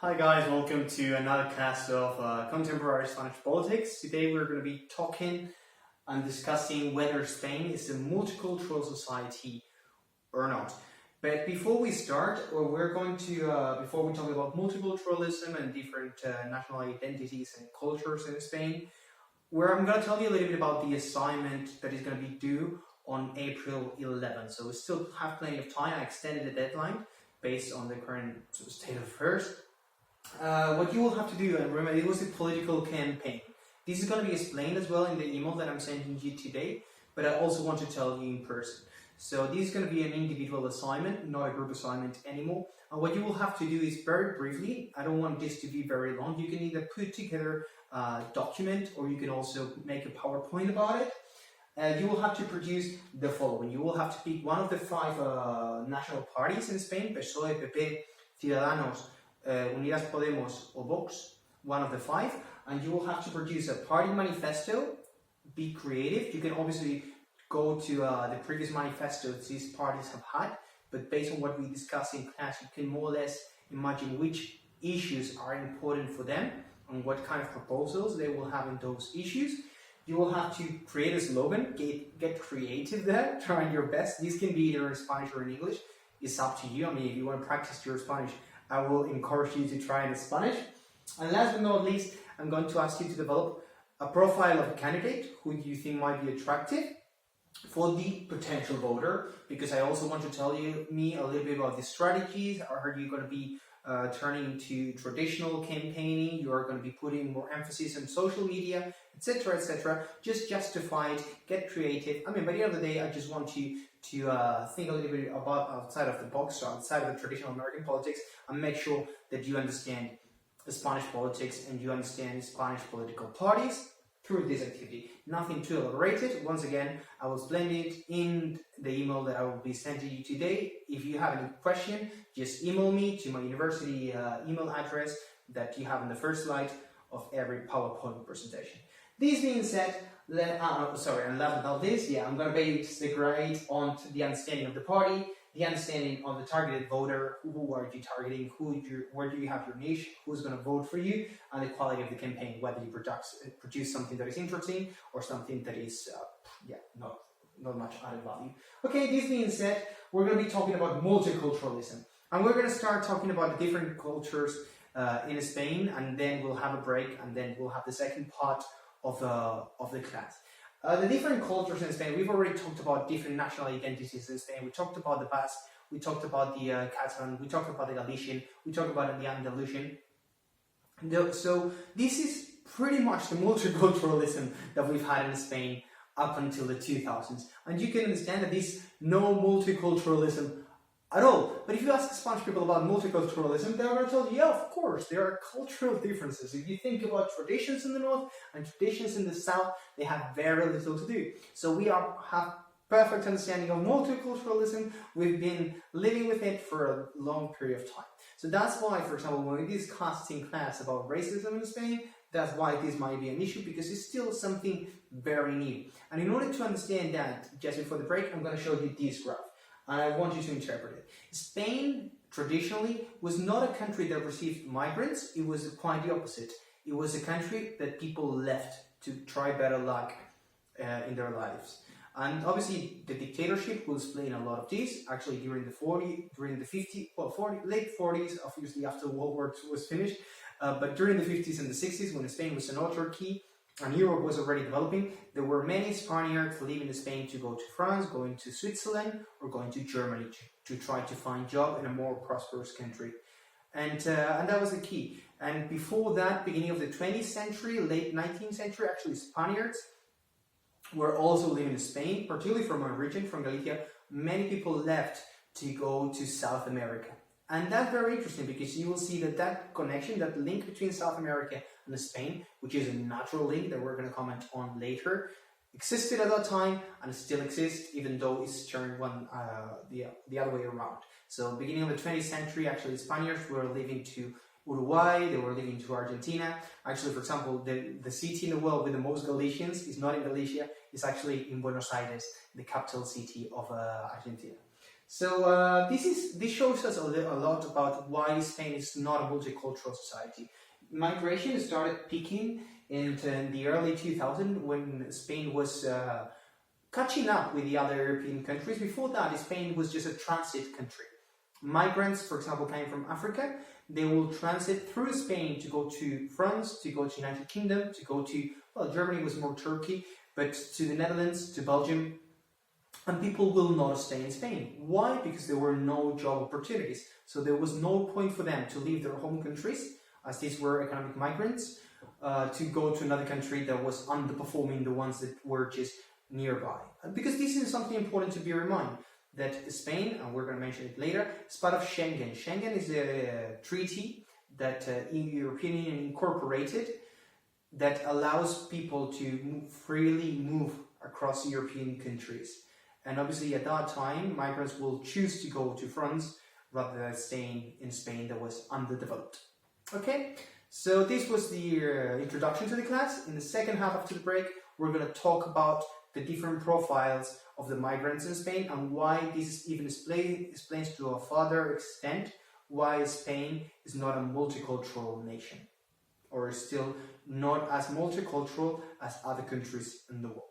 Hi guys, welcome to another cast of contemporary Spanish politics. Today we're going to be talking and discussing whether Spain is a multicultural society or not. But before we start, before we talk about multiculturalism and different national identities and cultures in Spain, I'm going to tell you a little bit about the assignment that is going to be due on April 11th. So we still have plenty of time. I extended the deadline based on the current state of affairs. What you will have to do, and remember, it was a political campaign. This is going to be explained as well in the email that I'm sending you today, but I also want to tell you in person. So this is going to be an individual assignment, not a group assignment anymore. And what you will have to do is, very briefly, I don't want this to be very long, you can either put together a document or you can also make a PowerPoint about it. You will have to produce the following. You will have to pick one of the five national parties in Spain, PSOE, PP, Ciudadanos, Unidas Podemos or Vox, one of the five, and you will have to produce a party manifesto. Be creative. You can obviously go to the previous manifestos these parties have had, but based on what we discussed in class, you can more or less imagine which issues are important for them and what kind of proposals they will have in those issues. You will have to create a slogan, get creative there, trying your best. This can be either in Spanish or in English. It's up to you. I mean, if you want to practice your Spanish, I will encourage you to try in Spanish. And last but not least, I'm going to ask you to develop a profile of a candidate who you think might be attractive for the potential voter, because I also want to tell you a little bit about the strategies. I heard you're going to be turning to traditional campaigning, you are going to be putting more emphasis on social media, etc., etc. Just justify it, get creative. I mean, by the end of the day, I just want you to think a little bit about outside of the box, so outside of the traditional American politics, and make sure that you understand the Spanish politics and you understand Spanish political parties through this activity. Nothing too elaborated. Once again, I will explain it in the email that I will be sending you today. If you have any question, just email me to my university email address that you have in the first slide of every PowerPoint presentation. This being said, and last but not least, I'm going to base the grade on the understanding of the party, the understanding of the targeted voter, who are you targeting, where do you have your niche, who's going to vote for you, and the quality of the campaign, whether you produce something that is interesting or something that is, not much added value. Okay, this being said, we're going to be talking about multiculturalism, and we're going to start talking about the different cultures in Spain, and then we'll have a break, and then we'll have the second part of the class. The different cultures in Spain, we've already talked about different national identities in Spain. We talked about the Basque, we talked about the Catalan, we talked about the Galician, we talked about the Andalusian. So this is pretty much the multiculturalism that we've had in Spain up until the 2000s. And you can understand that there's no multiculturalism at all. But if you ask Spanish people about multiculturalism, they're going to tell you, yeah, of course, there are cultural differences. If you think about traditions in the north and traditions in the south, they have very little to do. So we have perfect understanding of multiculturalism. We've been living with it for a long period of time. So that's why, for example, when we discussed in class about racism in Spain, that's why this might be an issue, because it's still something very new. And in order to understand that, just before the break, I'm going to show you this graph. And I want you to interpret it. Spain, traditionally, was not a country that received migrants. It was quite the opposite. It was a country that people left to try better luck in their lives. And obviously, the dictatorship will explain a lot of this. Actually, during the late 40s, obviously after World War II was finished, but during the 50s and the 60s, when Spain was an autarky, and Europe was already developing, there were many Spaniards leaving Spain to go to France, going to Switzerland, or going to Germany to try to find a job in a more prosperous country. And that was the key. And before that, beginning of the 20th century, late 19th century, actually Spaniards were also living in Spain, particularly from our region, from Galicia. Many people left to go to South America. And that's very interesting, because you will see that connection, that link between South America and Spain, which is a natural link that we're going to comment on later, existed at that time and still exists, even though it's turned the other way around. So beginning of the 20th century, actually Spaniards were leaving to Uruguay, they were leaving to Argentina. Actually, for example, the city in the world with the most Galicians is not in Galicia, it's actually in Buenos Aires, the capital city of Argentina. So this shows us a lot about why Spain is not a multicultural society. Migration started peaking in the early 2000s when Spain was catching up with the other European countries. Before that, Spain was just a transit country. Migrants, for example, came from Africa. They will transit through Spain to go to France, to go to United Kingdom, to go to, well, Germany was more Turkey, but to the Netherlands, to Belgium, and people will not stay in Spain. Why? Because there were no job opportunities. So there was no point for them to leave their home countries, as these were economic migrants, to go to another country that was underperforming the ones that were just nearby. Because this is something important to be reminded, that Spain, and we're going to mention it later, is part of Schengen. Schengen is a treaty that the European Union incorporated that allows people to freely move across European countries. And obviously at that time, migrants will choose to go to France rather than staying in Spain that was underdeveloped. Okay, so this was the introduction to the class. In the second half after the break, we're going to talk about the different profiles of the migrants in Spain and why this even explains to a further extent why Spain is not a multicultural nation, or is still not as multicultural as other countries in the world.